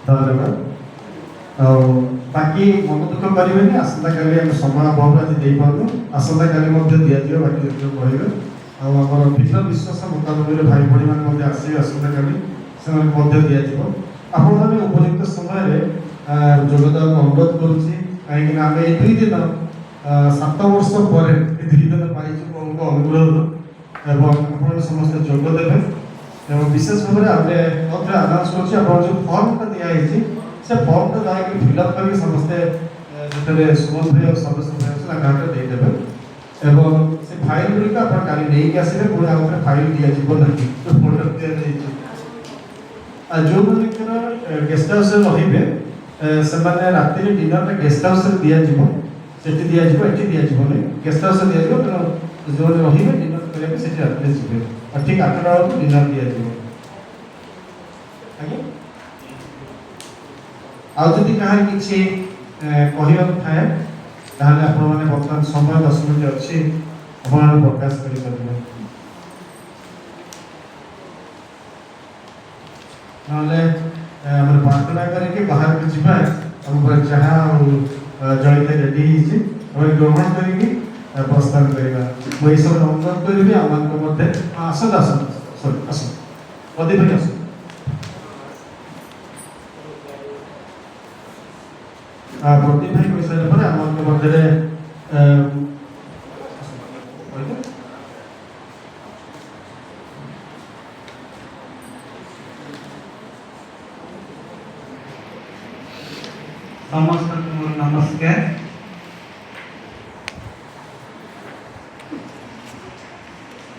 धन्यवाद। बाकी मन दुख करेंगे आसंता काली आम समय अभाव आज दे पार्नु आसंता काली दिज्व बाकी जो कहे आम भिन्न विश्वास मुताबिक भाई भाई मैंने आसवे आसंता काली से दिज्व आपण मैंने उपयुक्त समय योगदान अनुरोध करुच्ची कहीं आम ये 2 दिन 7 वर्ष पर 2 दिन पाई अनुरोध एवं समस्त जोगदेवे एवं विशेष भाव में आम आनाउंस कर जो फर्म दिखाई से फर्म को जाकि फिलअप करके समस्ते जो सुमन भाई और सदस्य भाई घाटे देदेवे एवं से फाइल गुड़िक आप नहीं आसवे पुणी आगे फाइल दिज्व ना तो प्रोडक्ट जो मैंने गेस्ट हाउस रे से राति डिनर गेस्ट हाउस दिज्व से दिज्व ये दिज्व नहीं गेस्ट हाउस दिज्व तेनाली जो रे डिनर करेंगे से राति जी और ठीक 8टा बेलू डिनर दिज्व आगे आदि कहाँ कि कह थाए बर्तमान समय 10 मिनट अच्छी आप प्रकाश करेंगे ना प्रार्थना करके बाहर को जीवा चाह जलिया रेडी ग्रहण करी प्रस्थान करवा मुझे सब अनुरोध करी आम आसत आसत सॉरी आस प्रदीप भाई आस प्रदीप भाई कही सारे आम मध्य समस्त नमस्कार।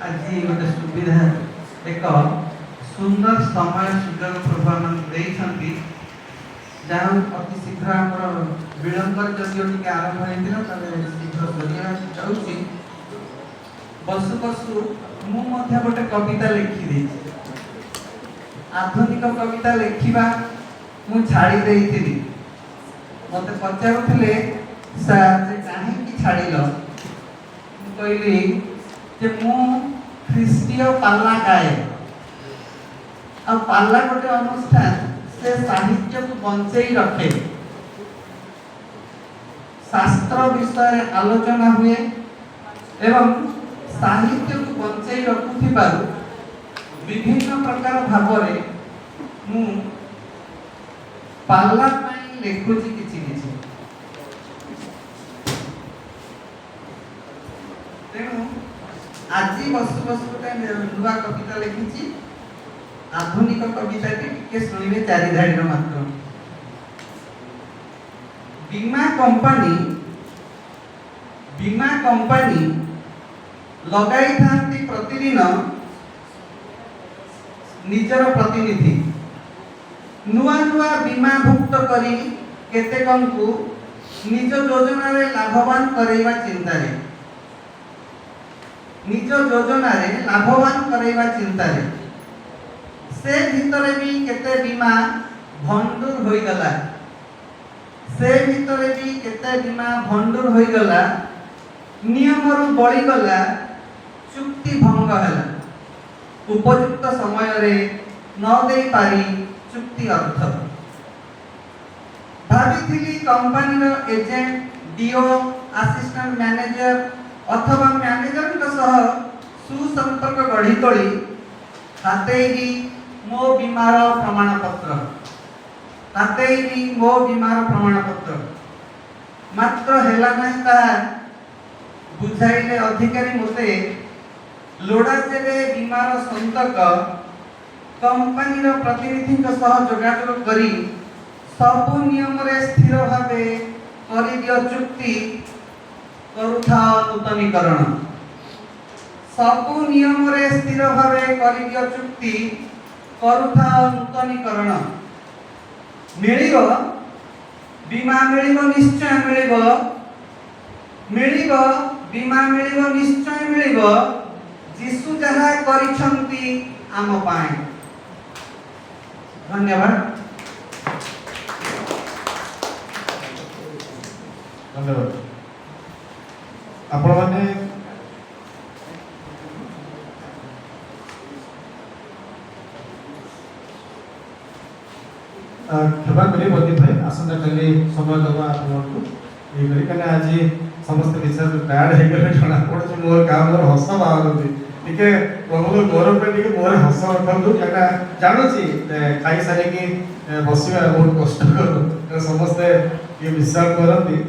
आज गोटे सुविधा एक सुंदर समय सुजोग प्रभु देती जहाँ अति शीघ्र आम विलंबर जदिव टी आरंभ होता शीघ्र सरिया जाऊँगी बसु बसु मुझे गोटे कविता लिखिदी आधुनिक कविता लिखा मु छाड़ी देती मत पचारुले कहीं छाड़ कहली जे मु ख्रीष्टीय पाला गाए आ पाला गोटे अनुष्ठान से साहित्य को बंचई रखे शास्त्र विषय आलोचना हुए एवं साहित्य को बंचई रखुथिबारु विभिन्न प्रकार भाव मु पाला लिखुची किछि किछि तेणु आज बसु बसु गोटे नुआ कविता लिखी आधुनिक कविता टी शुणे 4 धाड़ी मात्र बीमा कंपनी लगाई थांती प्रतिदिन निजर प्रतिनिधि नुआ नुआ बीमा भुक्त करी केतेकंकु निज योजना रे लाभवान करैबा चिंतारे निज योजना रे लाभवान करैबा चिंतारे से भितरे भी केते बीमा भंडूर होई गला से भितरे भी केते बीमा भंडूर होई गला नियम रु बळी गला चुक्ति भंग हला उपयुक्त समय रे न देई पारी चुक्ति अर्थ भाभी company agent DO assistant manager अथवा मैनेजर सुसंपर्क गढ़ी तोली हाथेरी मो बीमार प्रमाण पत्र हाथेरी मो बीमार प्रमाण पत्र मात्र हेला नहीं ता बुझाइले अधिकारी मते लोड़ा जेबे बीमार संतक कंपनी प्रतिनिधि जोगाजोग करी सबु नियम रे स्थिर भावे करिदियो चुक्ति करुथा नूतनीकरण सबु नियम रे स्थिर भावे करिदियो चुक्ति करुथा नूतनीकरण मिलिबो बीमा मिलिबो निश्चय मिलिबो बीमा मिलिबो निश्चय मिलिबो जीसु जहा करिछंती आम पाए। धन्यवाद। धन्यवाद आपण माने क्षमा करी प्रदीप भाई आसंता काली समय दबा आपको ये करी कने आज समस्त विषय टायर्ड हे गले जଣା पड़छ मोर काम मोर हस बाहर टिके प्रभु को गौरव पे टिके मोर हस रखंतु काटा जानो छी खाई सारे की बसिबा बहुत कष्ट कर समस्त ये विश्राम करती